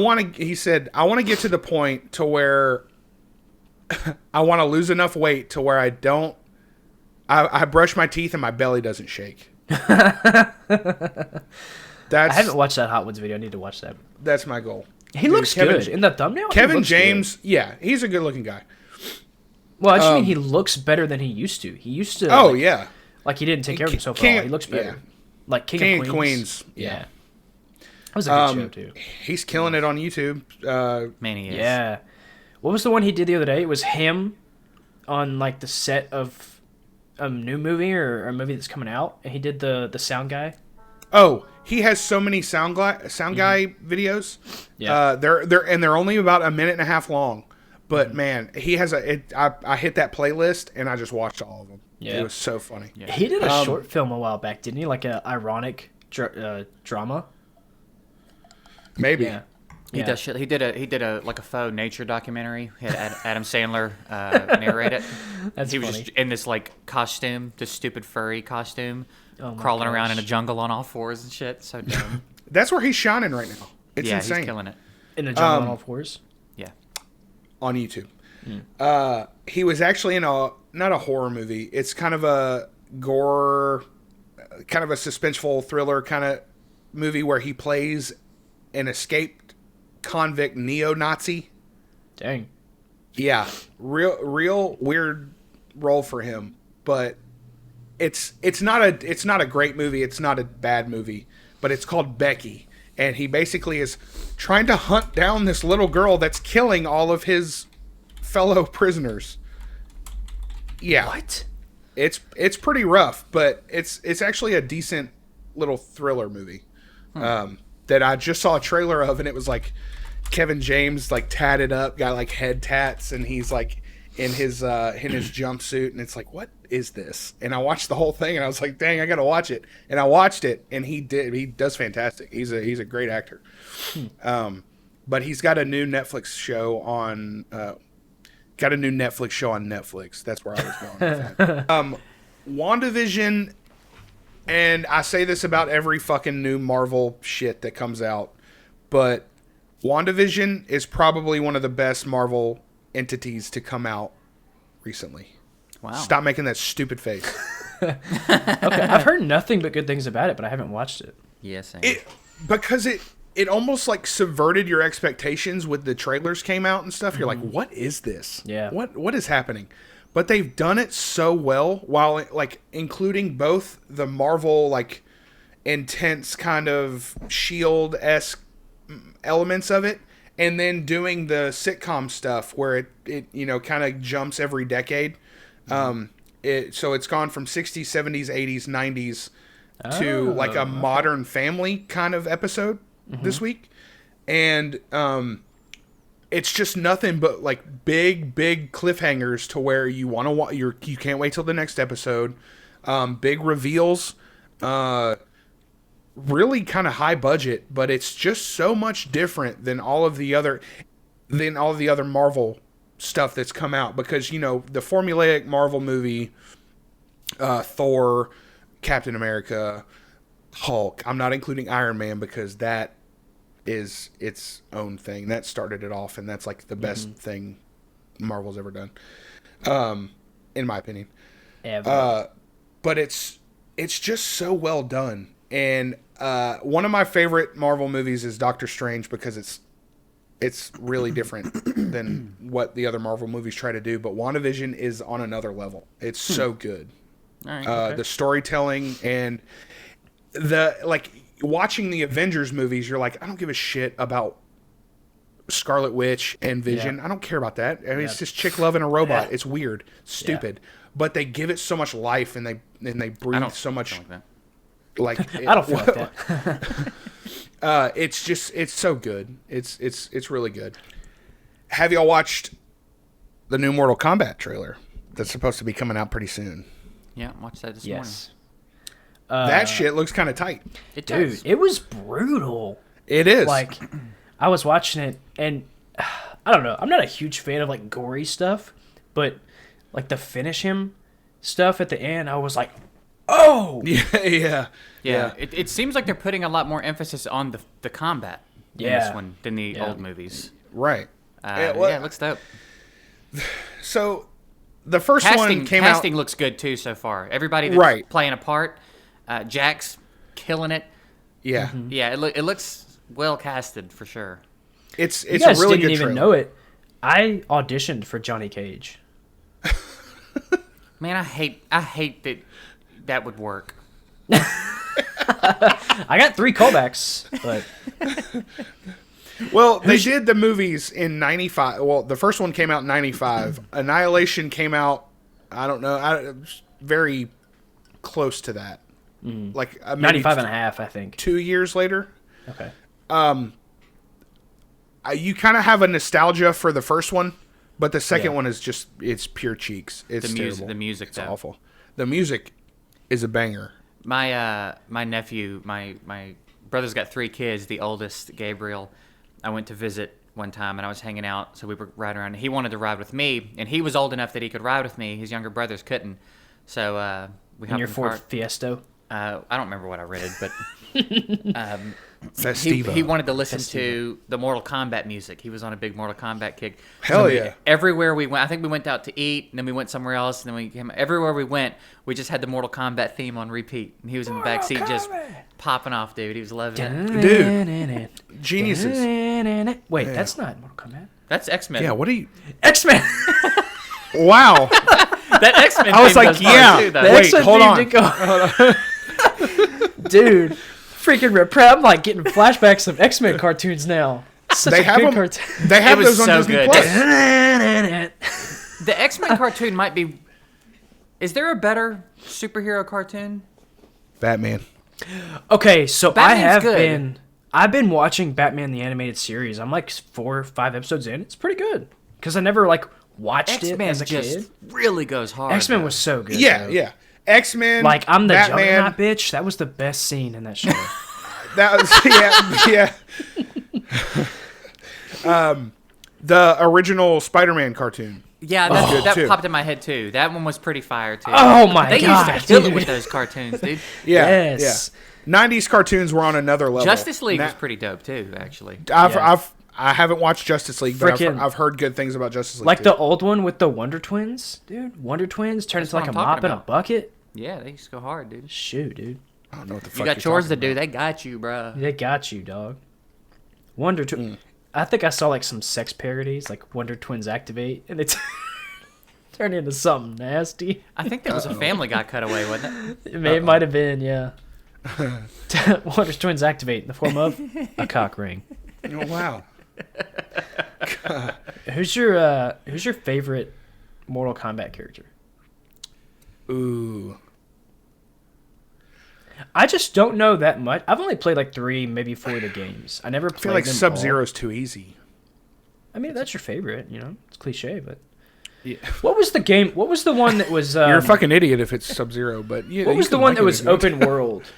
want to get to the point to where I want to lose enough weight to where I brush my teeth and my belly doesn't shake. I haven't watched that Hot Ones video. I need to watch that. That's my goal. He looks good in the thumbnail. Kevin James, yeah, he's a good-looking guy. Well, I just mean he looks better than he used to. He used to. Oh yeah. Like he didn't take care of himself at all. He looks better. Yeah. Like King of Queens. Yeah. That was a good show too. He's killing it on YouTube. man, he is. Yeah. What was the one he did the other day? It was him on like the set of a new movie or a movie that's coming out, and he did the sound guy. Oh, he has so many sound guy videos. Yeah. They're only about a minute and a half long. But man, he has I hit that playlist and I just watched all of them. Yeah. It was so funny. Yeah. He did a short film a while back, didn't he? Like a ironic drama. Maybe. Yeah. He does shit. He did a like a faux nature documentary. He had Adam Sandler narrate it. That's he was funny. just in this like costume, this stupid furry costume, crawling around in a jungle on all fours and shit. So dumb. That's where he's shining right now. It's insane. He's killing it. In a jungle on all fours. Yeah. On YouTube. He was actually in not a horror movie. It's kind of a gore, kind of a suspenseful thriller kind of movie where he plays an escaped convict neo-Nazi. Dang. Yeah, real weird role for him, but it's not a great movie. It's not a bad movie, but it's called Becky, and he basically is trying to hunt down this little girl that's killing all of his fellow prisoners. Yeah. What? It's pretty rough, but it's actually a decent little thriller movie that I just saw a trailer of, and it was like Kevin James like tatted up, got like head tats, and he's like in his jumpsuit, and it's like, what is this? And I watched the whole thing, and I was like, dang, I gotta watch it. And I watched it, and he does fantastic. He's a great actor. But he's got a new Netflix show on Netflix. That's where I was going with that. WandaVision, and I say this about every fucking new Marvel shit that comes out, but WandaVision is probably one of the best Marvel entities to come out recently. Wow. Stop making that stupid face. Okay, I've heard nothing but good things about it, but I haven't watched it. Yes. Because it almost like subverted your expectations with the trailers came out and stuff. You're like, what is this? Yeah. What is happening? But they've done it so well, while like including both the Marvel like intense kind of Shield-esque elements of it, and then doing the sitcom stuff where it kind of jumps every decade. So it's gone from 60s, 70s, 80s, 90s to like a Modern Family kind of episode this week. And it's just nothing but like big cliffhangers to where you want to you can't wait till the next episode. Big reveals, really kind of high budget, but it's just so much different than all of the other Marvel stuff that's come out, because the formulaic Marvel movie, Thor, Captain America, Hulk. I'm not including Iron Man because that is its own thing. That started it off, and that's like the best thing Marvel's ever done, in my opinion. But it's just so well done. And one of my favorite Marvel movies is Doctor Strange, because it's really different than what the other Marvel movies try to do. But WandaVision is on another level. It's so good. All right, okay. The storytelling and watching the Avengers movies, you're like, I don't give a shit about Scarlet Witch and Vision. Yeah. I don't care about that. I mean, it's just chick loving a robot. Yeah. It's weird, stupid, but they give it so much life, and they breathe so much. Like I don't feel like that. It's so good. It's really good. Have y'all watched the new Mortal Kombat trailer that's supposed to be coming out pretty soon? Yeah, watch that this Yes. That shit looks kind of tight. It does. Dude, it was brutal. It is. Like, I was watching it, and I don't know. I'm not a huge fan of like gory stuff, but like the finish him stuff at the end, I was like, oh yeah. It seems like they're putting a lot more emphasis on the combat in this one than the old movies. Right. It looks dope. So the first one came casting out. looks good too so far. Everybody that's playing a part, Jack's killing it. Yeah. Mm-hmm. Yeah, it looks well casted for sure. It's you guys a really didn't good even trailer. know it. I auditioned for Johnny Cage. Man, I hate that would work. I got 3 callbacks, but Well, they did the movies in 95. Well, the first one came out in 95. Annihilation came out, I don't know, very close to that. Like maybe 95 and a half, I think. 2 years later. Okay. You kind of have a nostalgia for the first one, but the second one is just, it's pure cheeks. It's terrible. The music, it's though. awful. The music is a banger. My nephew, my brother's got 3 kids. The oldest, Gabriel, I went to visit one time, and I was hanging out, so we were riding around. He wanted to ride with me, and he was old enough that he could ride with me. His younger brothers couldn't. So we hopped In your in the Ford car. Fiesta. I don't remember what I read, but Festiva. he wanted to listen to the Mortal Kombat music. He was on a big Mortal Kombat kick. Hell yeah. Everywhere we went, I think we went out to eat, and then we went somewhere else, and then we came. Everywhere we went, we just had the Mortal Kombat theme on repeat, and he was in the back seat just popping off, dude. He was loving it. Dude. Geniuses. Wait, that's not Mortal Kombat. That's X-Men. Yeah, what are you... X-Men! Wow. That X-Men I was theme like, goes hard, yeah. too, though. The Wait, X-Men hold theme on. did go- Dude, freaking reprep. I'm like getting flashbacks of X-Men cartoons now. Such They a have good them. cartoon. They have It was those on so Disney good. Plus. The X-Men cartoon might be... Is there a better superhero cartoon? Batman. Okay, so I Batman's have good. been I've been watching Batman the Animated Series. I'm like 4 or 5 episodes in. It's pretty good. Because I never like watched it as a kid. Really goes hard. X-Men was so good. Yeah, though. yeah. X-Men. Like I'm the Batman. Juggernaut bitch. That was the best scene in that show. That was yeah. The original Spider-Man cartoon. Yeah, that popped in my head too. That one was pretty fire too. Oh my they god, used to kill it dude. with those cartoons, dude. Yeah, Yes. yeah. 90s cartoons were on another level. Justice League was pretty dope too, actually. I haven't watched Justice League, but Frickin- I've heard good things about Justice League. Like too. the old one with the Wonder Twins, dude. Wonder Twins turned into what like a I'm talking mop in a about. bucket. Yeah, they used to go hard, dude. Shoot, dude. I don't know what the fuck You got you're chores to talking do. about. They got you, bro. They got you, dog. Wonder Twins. I think I saw like some sex parodies, like Wonder Twins Activate, and it's turned into something nasty. I think there was a Family Guy cutaway, wasn't it? It might have been, yeah. Wonder Twins Activate in the form of a cock ring. Oh wow. Who's your favorite Mortal Kombat character? Ooh. I just don't know that much. I've only played like 3, maybe 4 of the games. I never I played feel like them Sub-Zero's too easy. all. I mean, that's your favorite, you know? It's cliche, but... Yeah. What was the game? What was the one that was... You're a fucking idiot if it's Sub-Zero, but yeah. What you was the can one like that it was if you want to. open world?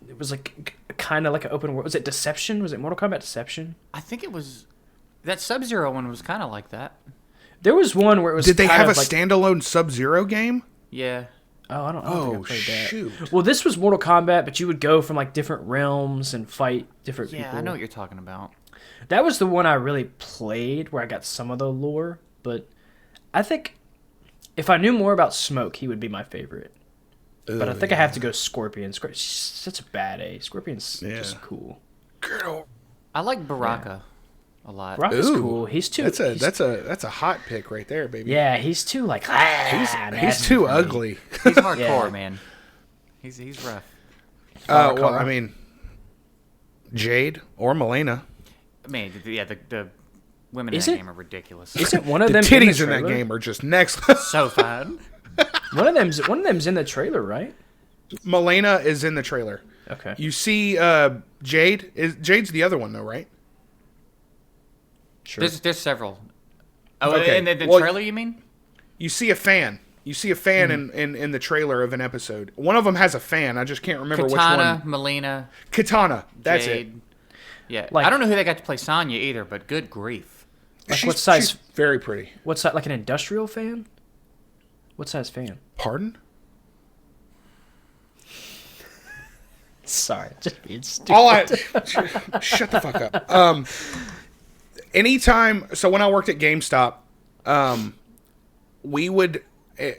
It was like kind of like an open world. Was it Deception? Was it Mortal Kombat Deception? I think it was. That Sub-Zero one was kind of like that. There was one where it was. Did they kind have a of like, standalone Sub-Zero game? Yeah. Oh, I don't think I played that. Shoot. Well, this was Mortal Kombat, but you would go from like different realms and fight different Yeah, people. I know what you're talking about. That was the one I really played where I got some of the lore, but I think if I knew more about Smoke, he would be my favorite. But I think I have to go Scorpion. She's such a bad A. Scorpion's just cool. Girl. I like Baraka a lot. Baraka's Ooh, cool. He's too. That's a hot pick right there, baby. Yeah, he's too like. He's too ugly. He's hardcore, Yeah. man. He's rough. Well, I mean, Jade or Melina. I mean, yeah, the women Is in it- that game are ridiculous. Isn't one of The them titties in the that trailer? game are just next level. So fun. One of them's in the trailer, right? Melina is in the trailer. Okay. You see Jade. Jade's the other one, though, right? Sure. There's several. Oh, Okay. in the Well, trailer, you mean? You see a fan. You see a fan in the trailer of an episode. One of them has a fan. I just can't remember Katana, which one. Melina, Katana. That's it. Jade. Yeah, Like- I don't know who they got to play Sonya either, but good grief. Like what size? She's very pretty. What's that? Like an industrial fan? What size fan? Pardon? Sorry, just being stupid. All I shut the fuck up. Anytime, so when I worked at GameStop, we would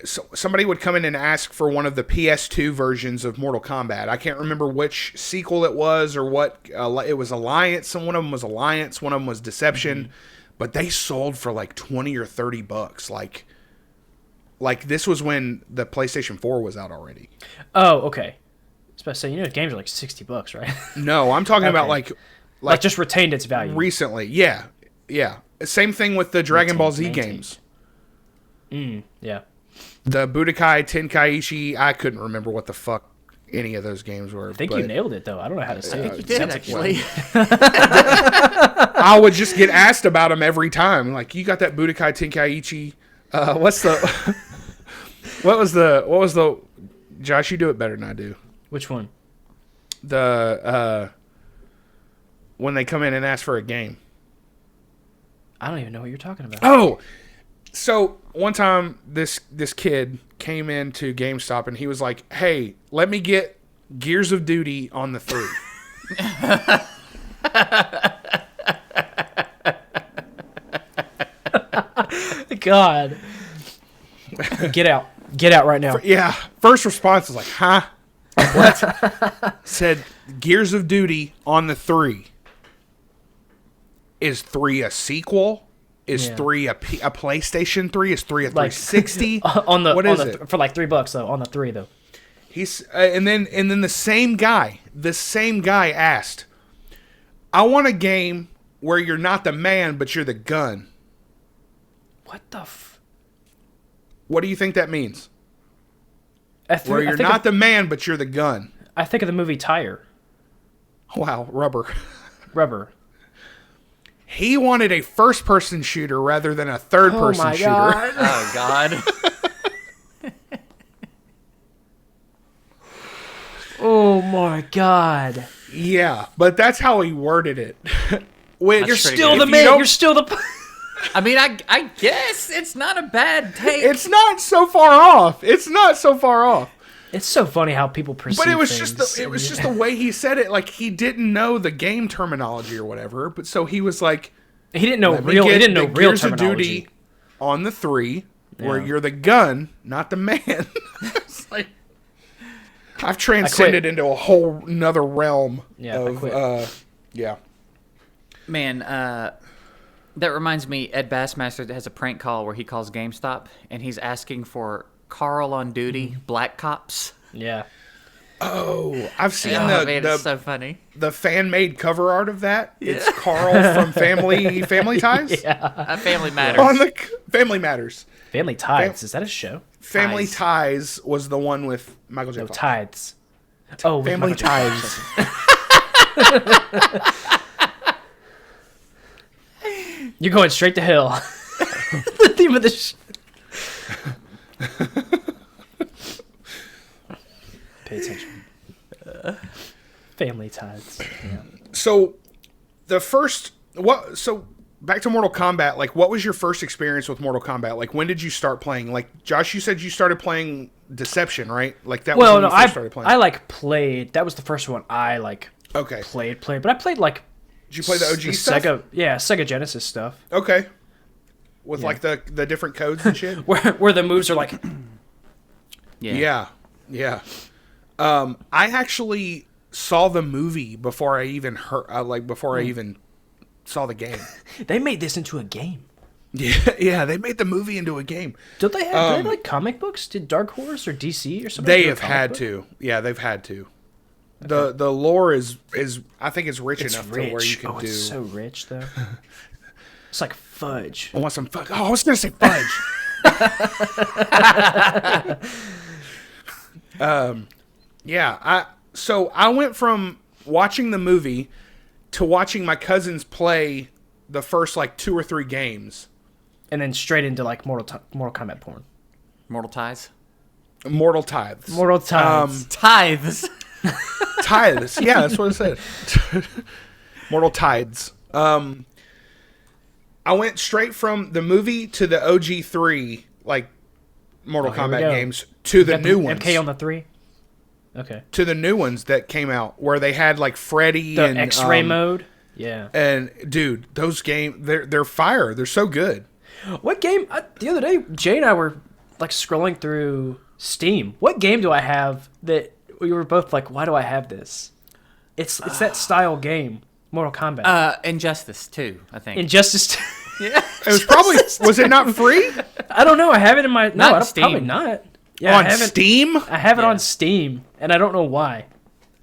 somebody would come in and ask for one of the PS2 versions of Mortal Kombat. I can't remember which sequel it was or what. It was Alliance, and one of them was Alliance, one of them was Deception, but they sold for like $20 or $30. Like this was when the PlayStation 4 was out already. Oh, okay. I was about to say, you know, games are like $60, right? No, I'm talking about Okay. like just retained its value. recently. Yeah. Same thing with the Dragon Ball Z Maintained. games. Yeah. The Budokai Tenkaichi, I couldn't remember what the fuck any of those games were. I think you nailed it though. I don't know how to say it. You did Sounds like you- actually. I would just get asked about them every time. Like, you got that Budokai Tenkaichi. What was the? Josh, you do it better than I do. Which one? The when they come in and ask for a game. I don't even know what you're talking about. Oh, so one time this kid came into GameStop and he was like, "Hey, let me get Gears of Duty on the 3." God. Get out. Get out right now. Yeah, first response was like, "Huh? What?" Said Gears of Duty on the 3. Is 3 a sequel? Is Yeah. 3 a PlayStation 3? Is 3 a 360? on the What on is the, it? for like $3 though on the 3 though. He's and then the same guy asked, "I want a game where you're not the man but you're the gun." What the? What do you think that means? I think, Where I you're think not of, the man but you're the gun. I think of the movie Tire. Wow, rubber. Rubber. He wanted a first-person shooter rather than a third-person shooter. God. Oh God. Oh my God. Yeah, but that's how he worded it. Which, That's pretty Still good. the If you man. don't- You're still the. I mean, I guess it's not a bad take. it's not so far off. It's so funny how people perceive. But it was things. just the way he said it. Like, he didn't know the game terminology or whatever. But so he was like, He didn't know "Let me real. He get didn't know the real Gears of terminology. Duty on the 3, where Yeah. you're the gun, not the man." It's like, I've transcended into a whole nother realm Yeah, I quit. of yeah. Man, that reminds me, Ed Bassmaster has a prank call where he calls GameStop and he's asking for Carl on duty, Black Cops. Yeah. Oh, I've seen Oh, man, the it's so funny. the fan made cover art of that. It's Carl from Family Ties. Yeah. Family Matters. On the Family Matters. Family Ties. Is that a show? Family Ties. Ties was the one with Michael J. No, Fox. Tides. Oh, with Family Michael J. Ties. You're going straight to hell. The theme of the Pay attention. Family Ties. Yeah. So the first so back to Mortal Kombat, like what was your first experience with Mortal Kombat? Like when did you start playing? Like Josh, you said you started playing Deception, right? Like that was Well, when no, you first started playing. I like played. That was the first one I like Okay. played. But I played like Did you play the OG stuff? Sega Genesis stuff. Okay. With Yeah. like the different codes and shit? Where the moves are like Yeah. Yeah. I actually saw the movie before I even heard, I even saw the game. they made this into a game. Yeah, they made the movie into a game. Don't they have, do they have like comic books? Did Dark Horse or DC or something? They do a have comic had book? to. Yeah, they've had to. The lore is I think it's rich It's enough rich. to where you can oh, do. it's so rich though. It's like fudge. I want some fudge. Oh, I was gonna say fudge. Yeah, so I went from watching the movie to watching my cousins play the first like 2 or 3 games. And then straight into like Mortal Kombat porn. Mortal Ties. Mortal Tithes. Mortal Ties. Tithes. Tithes. Yeah, that's what it said. Mortal Tides. I went straight from the movie to the OG3, like Mortal here we Kombat go. games, to the Got new ones. MK on the 3. Okay. To the new ones that came out, where they had like Freddy The and X-ray mode. Yeah. And dude, those games, they're fire. They're so good. What game? The other day, Jay and I were like scrolling through Steam. What game do I have that we were both like, why do I have this? It's that style game, Mortal Kombat. Injustice 2, I think. Injustice. yeah. It was probably was it not free I don't know. I have it in my Not I don't, Steam. probably not. Yeah, on I haven't. Steam? I have it Yeah. on Steam, and I don't know why.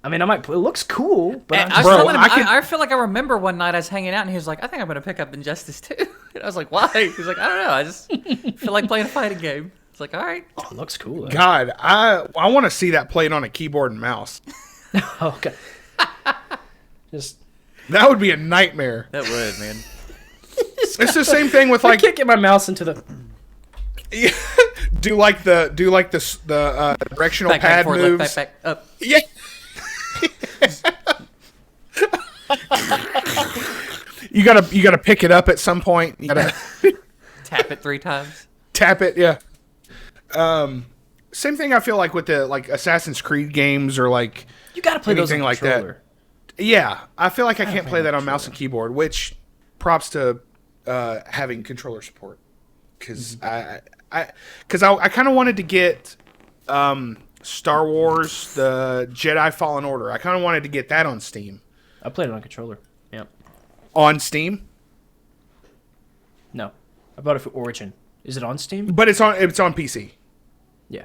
I mean, I might. It looks cool, but And I'm I, was Bro, telling him, I could- I feel like I remember one night I was hanging out and he was like, I think I'm going to pick up Injustice 2. And I was like, why? He was like, I don't know. I just feel like playing a fighting game. It's like, all right. it looks cool. Though. God, I want to see that played on a keyboard and mouse. Oh god. Just That would be a nightmare. That would, man. It's the same thing with I like can't get my mouse into the. do like the directional Back, pad forth, moves. left, back, up. Yeah. You gotta pick it up at some point. You gotta Tap it 3 times. tap it. Yeah. Same thing. I feel like with the like Assassin's Creed games or like You gotta play those on anything like that. controller. yeah. I feel like I can't play play on that on mouse and keyboard. Which props to having controller support because I kind of wanted to get Star Wars the Jedi Fallen Order. I kind of wanted to get that on Steam. I played it on controller. Yep. On Steam. No, I bought it for Origin. Is it on Steam? But it's on PC. Yeah.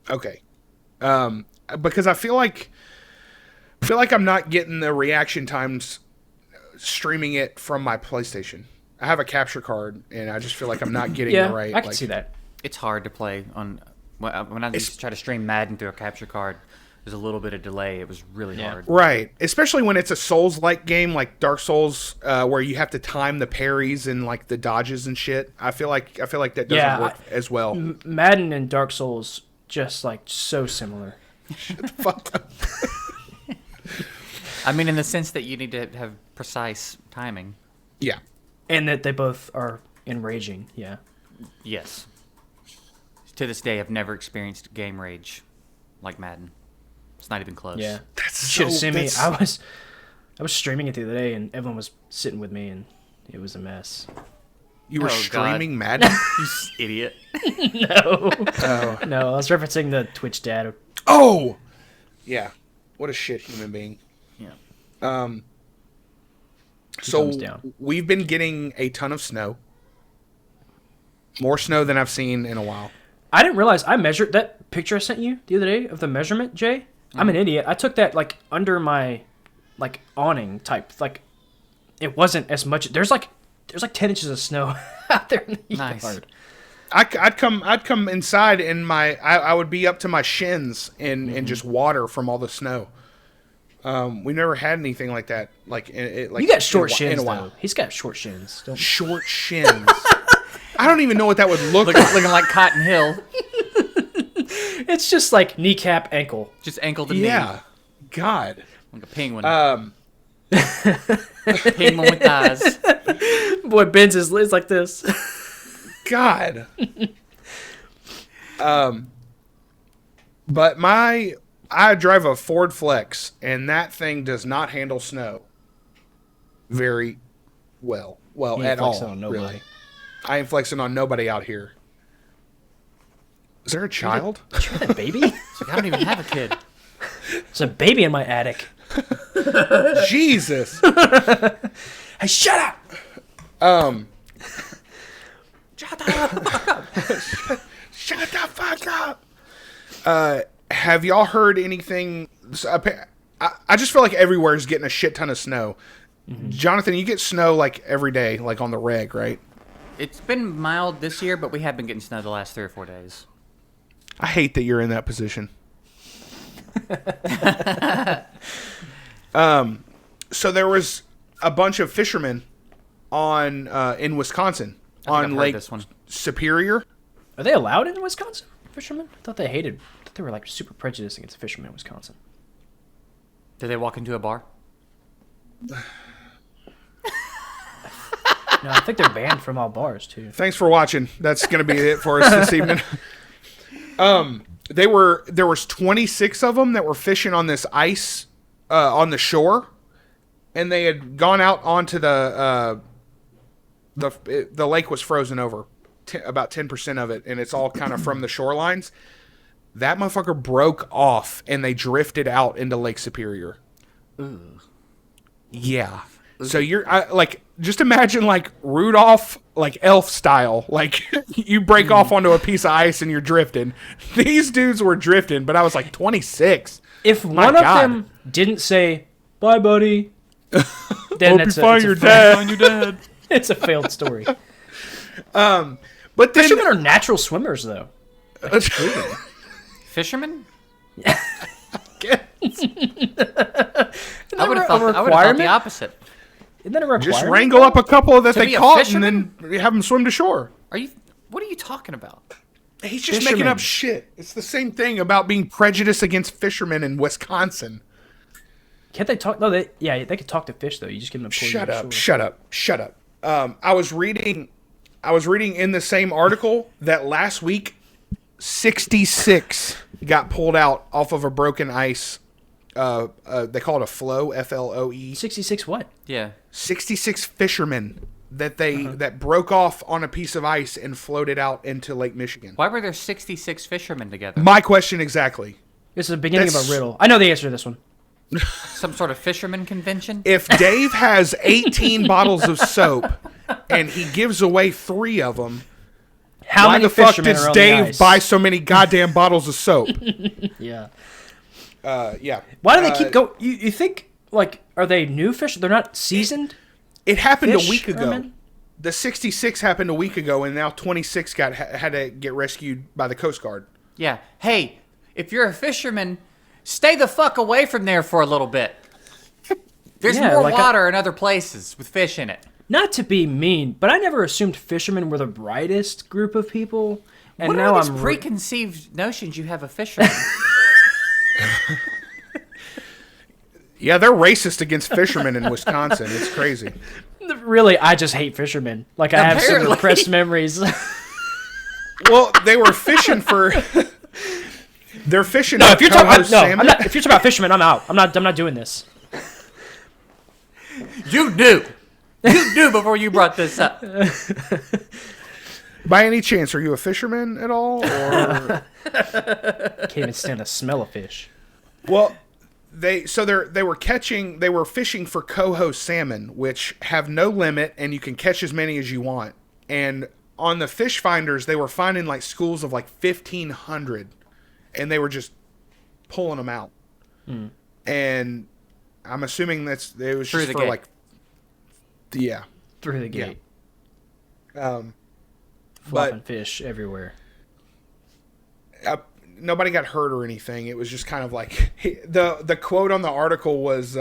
Okay. Because I feel like I'm not getting the reaction times streaming it from my PlayStation. I have a capture card, and I just feel like I'm not getting Yeah, the right. I can see that. It's hard to play on. When I used to try to stream Madden through a capture card, there's a little bit of delay. It was really hard. Right, especially when it's a Souls-like game like Dark Souls, where you have to time the parries and like the dodges and shit. I feel like that doesn't work as well. Madden and Dark Souls just like so similar. Shut the fuck up. I mean, in the sense that you need to have precise timing. Yeah, and that they both are enraging. Yeah. Yes. To this day, I've never experienced game rage like Madden. It's not even close. Yeah. that's You should have seen me. that's- I was streaming it the other day, and everyone was sitting with me, and it was a mess. You were Oh, streaming Madden? You idiot. No. Oh. No, I was referencing the Twitch dad. Oh! Yeah. What a shit human being. Yeah. So Thumbs down. we've been getting a ton of snow. More snow than I've seen in a while. I didn't realize I measured that picture I sent you the other day of the measurement, Jay. I'm an idiot. I took that like under my like awning type. Like it wasn't as much. There's like 10 inches of snow out there in the Nice. yard. I'd come inside and I would be up to my shins in just water from all the snow. We never had anything like that. Like You got short in shins a while. though. He's got short shins. Don't... Short shins. I don't even know what that would look like. Looking like Cotton Hill. It's just like kneecap, ankle. Just ankle to knee. Yeah. God. Like a penguin. Penguin with thighs. Boy, Ben's is like this. God. But I drive a Ford Flex, and that thing does not handle snow very well. Well, You ain't at all. flexing on nobody. Really. I ain't flexing on nobody out here. Is there a child? Did you have a baby? It's like, I don't even have a kid. There's a baby in my attic. Jesus. Hey, shut up! Shut up. Shut the fuck up. Have y'all heard anything? I just feel like everywhere is getting a shit ton of snow. Mm-hmm. Jonathan, you get snow like every day, like on the reg, right? It's been mild this year, but we have been getting snow the last 3 or 4 days. I hate that you're in that position. So there was a bunch of fishermen on in Wisconsin on Lake this one. Superior. Are they allowed in Wisconsin, fishermen? I thought they were like super prejudiced against fishermen in Wisconsin. Did they walk into a bar? No, I think they're banned from all bars too. Thanks for watching. That's going to be it for us this evening. There was 26 of them that were fishing on this ice on the shore, and they had gone out onto the lake was frozen over, about 10% of it, and it's all kind of from the shorelines. That motherfucker broke off, and they drifted out into Lake Superior. Ooh. Yeah. So you're like, just imagine like Rudolph, like elf style. Like you break off onto a piece of ice and you're drifting. These dudes were drifting, but I was like 26. If My one God. of them didn't say "Bye, buddy," then Hope that's you find your dad. It's a failed story. But then Fishermen are natural swimmers, though. Fishermen? Yeah. I would have thought the opposite. Isn't that a requirement? Just wrangle up a couple that they be a caught and fisherman? then have them swim to shore. What are you talking about? He's just Fishermen. making up shit. It's the same thing about being prejudiced against fishermen in Wisconsin. Can't they talk? No, they can talk to fish though. You just give them a pull. Shut up. I was reading in the same article that last week 66 got pulled out off of a broken ice. They call it a floe, FLOE. 66 what? Yeah. 66 fishermen that broke off on a piece of ice and floated out into Lake Michigan. Why were there 66 fishermen together? My question exactly. This is the beginning of a riddle. I know the answer to this one. Some sort of fisherman convention? If Dave has 18 bottles of soap and he gives away 3 of them, How why many the fuck fishermen does are on the Dave ice? buy so many goddamn bottles of soap? Yeah. Yeah. Why do they keep going? You think, like, are they new fish? They're not seasoned? It happened a week ago. Fishermen? The 66 happened a week ago, and now 26 had to get rescued by the Coast Guard. Yeah. Hey, if you're a fisherman, Stay the fuck away from there for a little bit. There's more water in other places with fish in it. Not to be mean, but I never assumed fishermen were the brightest group of people. And what now are these preconceived notions you have of fishermen? Yeah, they're racist against fishermen in Wisconsin. It's crazy. Really, I just hate fishermen. Like, I have some repressed memories. Well, they were fishing for... They're fishing no, for if you're talking salmon. if you're talking about fishermen, I'm out. I'm not doing this. You knew. You knew before you brought this up. By any chance, are you a fisherman at all? Or... Can't even stand the smell of fish. Well, they were fishing for coho salmon, which have no limit, and you can catch as many as you want. And on the fish finders, they were finding like schools of like 1,500, and they were just pulling them out. And I'm assuming it was just for like, yeah, through the gate. Yeah. Flopping fish everywhere. Nobody got hurt or anything. It was just kind of like the quote on the article was,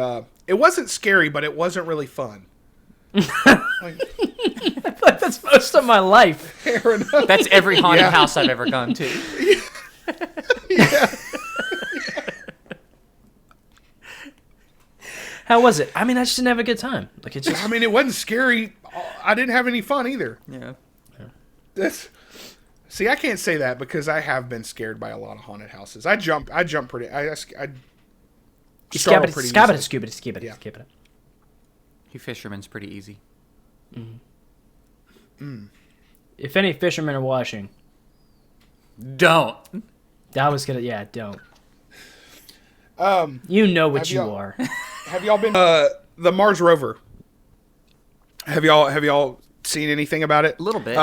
"It wasn't scary, but it wasn't really fun." I feel like that's most of my life. Fair enough. That's every haunted house I've ever gone to. Yeah. How was it? I mean, I just didn't have a good time. Like, it's just... I mean, it wasn't scary. I didn't have any fun either. Yeah. See, I can't say that because I have been scared by a lot of haunted houses. I jump pretty. I startle pretty easily. Skip it. You fishermen's pretty easy. If any fishermen are watching, don't. I was gonna. Yeah, don't. You know what you are. Have y'all been the Mars Rover? Have y'all seen anything about it? A little bit.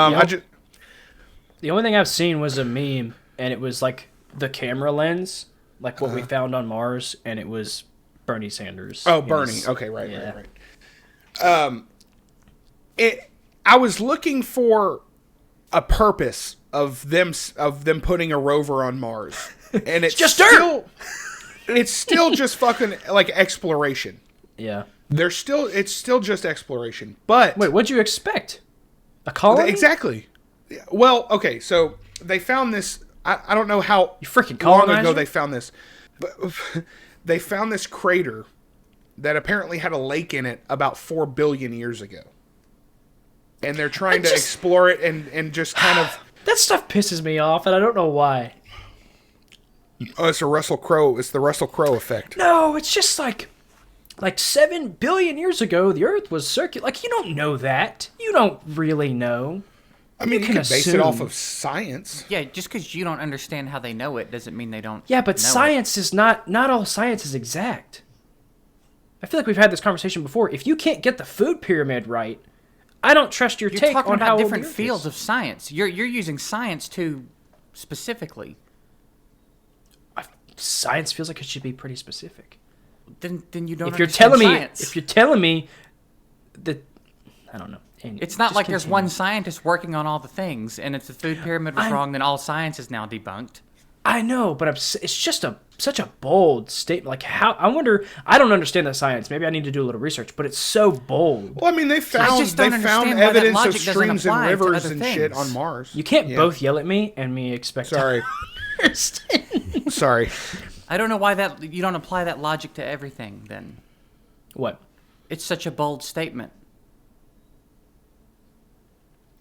The only thing I've seen was a meme, and it was like the camera lens, like what we found on Mars, and it was Bernie Sanders. Oh, Bernie. Okay, right. I was looking for a purpose of them putting a rover on Mars, and it's just dirt. It's still just fucking like exploration. Yeah. It's still just exploration. But wait, what'd you expect? A colony? Exactly. Well, okay, so they found this. I don't know how long ago they found this, but they found this crater that apparently had a lake in it about 4 billion years ago, and they're trying to explore it and just kind of. That stuff pisses me off, and I don't know why. Oh, it's the Russell Crowe effect. No, it's just like 7 billion years ago, the Earth was circular. Like, you don't know that. You don't really know. I mean, you can base it off of science. Yeah, just because you don't understand how they know it doesn't mean they don't. Yeah, but science is not all science is exact. I feel like we've had this conversation before. If you can't get the food pyramid right, I don't trust your take on how You're talking about different fields of science. You're using science too specifically. Science feels like it should be pretty specific. Then you don't. If you're telling me that, I don't know. It's not like there's one scientist working on all the things, and if the food pyramid was wrong, then all science is now debunked. I know, but it's just such a bold statement. Like, how? I wonder. I don't understand that science. Maybe I need to do a little research, but it's so bold. Well, I mean, they found evidence of streams and rivers and shit on Mars. You can't both yell at me and me expect. Sorry. Sorry. I don't know why you don't apply that logic to everything. Then. What? It's such a bold statement.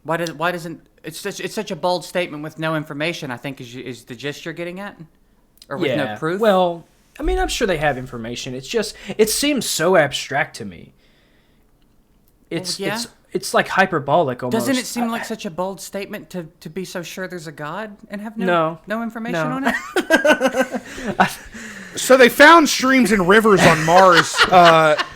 Why doesn't it's such a bold statement with no information? I think is the gist you're getting at, or with no proof. Well, I mean, I'm sure they have information. It's just it seems so abstract to me. It's like hyperbolic almost. Doesn't it seem like such a bold statement to be so sure there's a God and have no information on it? So they found streams and rivers on Mars,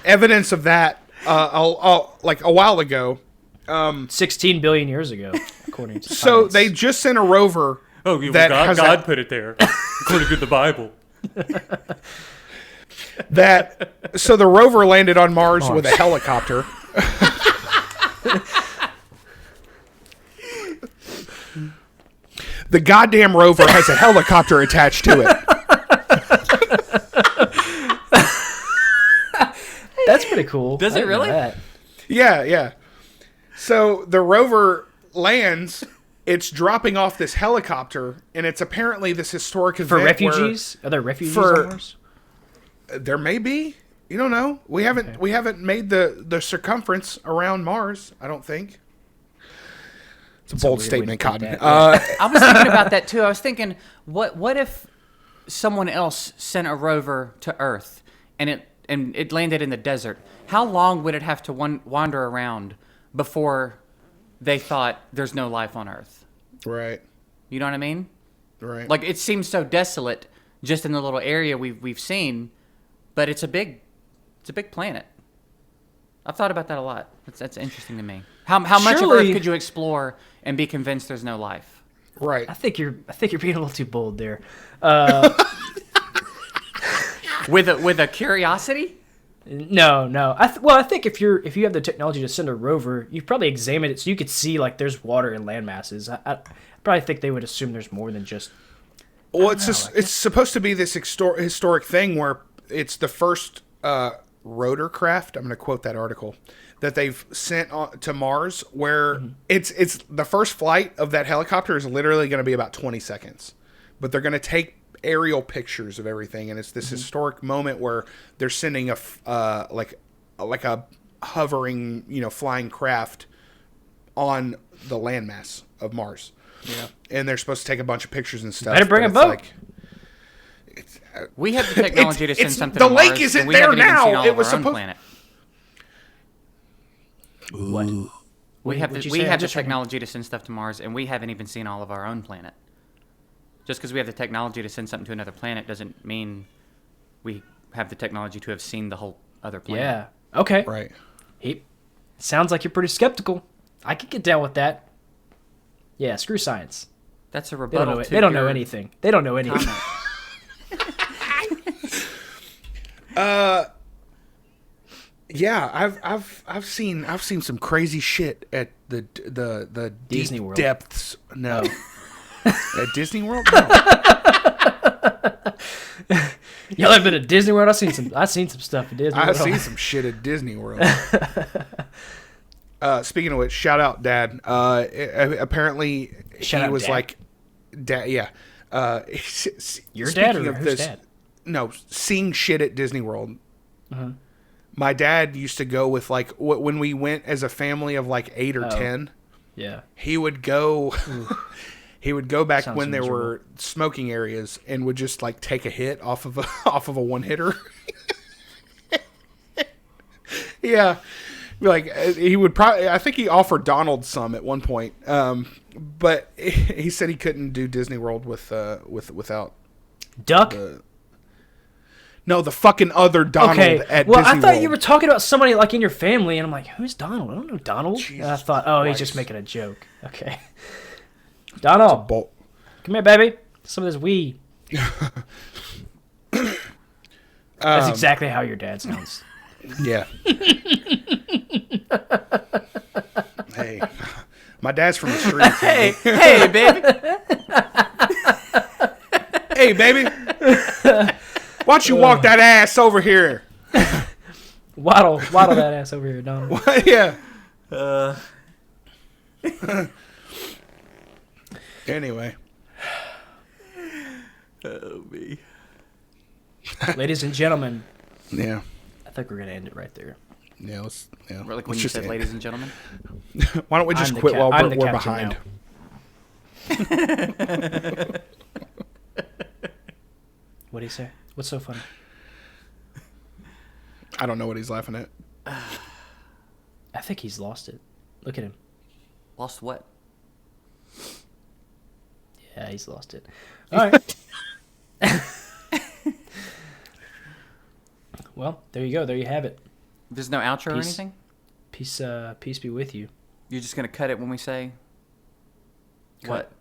evidence of that, like a while ago. 16 billion years ago, according to So science. they just sent a rover. Oh, God put it there, according to the Bible. So the rover landed on Mars with a helicopter. The goddamn rover has a helicopter attached to it. pretty cool. Does I it didn't know really? that. Yeah. So the rover lands. It's dropping off this helicopter, and it's apparently this historic event For refugees? Are there refugees on Mars? There may be. You don't know. We haven't made the circumference around Mars. I don't think. It's a bold statement, Cotton. I was thinking about that too. I was thinking, what if someone else sent a rover to Earth and it landed in the desert? How long would it have to wander around before they thought there's no life on Earth? Right. You know what I mean? Right. Like, it seems so desolate just in the little area we've seen, but it's a big planet. I've thought about that a lot. That's interesting to me. How much of Earth could you explore and be convinced there's no life? Right. I think you're being a little too bold there. With a curiosity? No. I think if you have the technology to send a rover, you probably examine it so you could see like there's water and land masses. I probably think they would assume there's more than just. Well, it's supposed to be this historic thing where it's the first rotor craft. I'm going to quote that article that they've sent to Mars, where it's the first flight of that helicopter is literally going to be about 20 seconds, but they're going to take aerial pictures of everything, and it's this historic moment where they're sending a like a hovering, flying craft on the landmass of Mars. Yeah, and they're supposed to take a bunch of pictures and stuff. Better bring a boat. We have the technology to send something the to Mars, lake isn't and we there haven't even now. seen all It of was our own supposed. planet. What? We have What'd you the say? I just technology to send stuff to Mars, and we haven't even seen all of our own planet. Just because we have the technology to send something to another planet doesn't mean we have the technology to have seen the whole other planet. Yeah. Okay. Right. Sounds like you're pretty skeptical. I could get down with that. Yeah. Screw science. That's a They rebuttal. don't know. They don't know anything. They don't know anything. Yeah, I've seen some crazy shit at the Disney deep World. depths. No. At Disney World? No. Y'all have been to Disney World? I've seen some stuff at Disney World. I've seen some shit at Disney World. Speaking of which, shout out Dad. Apparently Shout he out was Dad? like, Dad. Yeah. Your dad or speaking of whose this- dad? No, seeing shit at Disney World. My dad used to go with like when we went as a family of like 8 or 10. Yeah. He would go. He would go back Sounds when there miserable. were smoking areas and would just like take a hit off of a one hitter. Yeah, like he would probably. I think he offered Donald some at one point, but he said he couldn't do Disney World without Duck? No, the fucking other Donald at well, Disney I thought World. you were talking about somebody like in your family, and I'm like, who's Donald? I don't know Donald. And I Jesus thought, oh, he's Christ. just making a joke. Okay. Donald, come here, baby. Some of this weed. That's exactly how your dad sounds. Yeah. Hey, my dad's from the streets. Hey, baby. Hey, baby. Why don't you walk that ass over here? Waddle that ass over here, Donald. Yeah. Anyway. Oh, me. Ladies and gentlemen, Yeah. I think we're gonna end it right there. Yeah. Let's. Yeah. Like when let's you just said, end. ladies and gentlemen. Why don't we just I'm the quit while I'm the we're captain behind? now. What do you say? What's so funny? I don't know what he's laughing at. I think he's lost it. Look at him. Lost what? Yeah, he's lost it. All right. Well, there you go. There you have it. There's no outro or Peace. anything? Peace be with you. You're just going to cut it when we say what?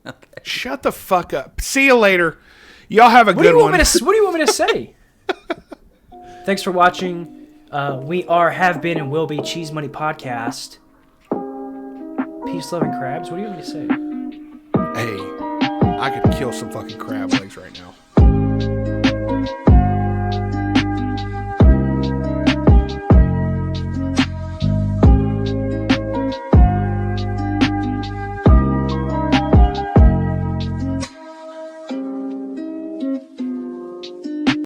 Okay. Shut the fuck up. See you later. Y'all have a What do good you want one. me to? What do you want me to say? Thanks for watching. We are, have been, and will be Cheese Money Podcast. Peace, love, and crabs. What do you want me to say? Hey, I could kill some fucking crab legs right now.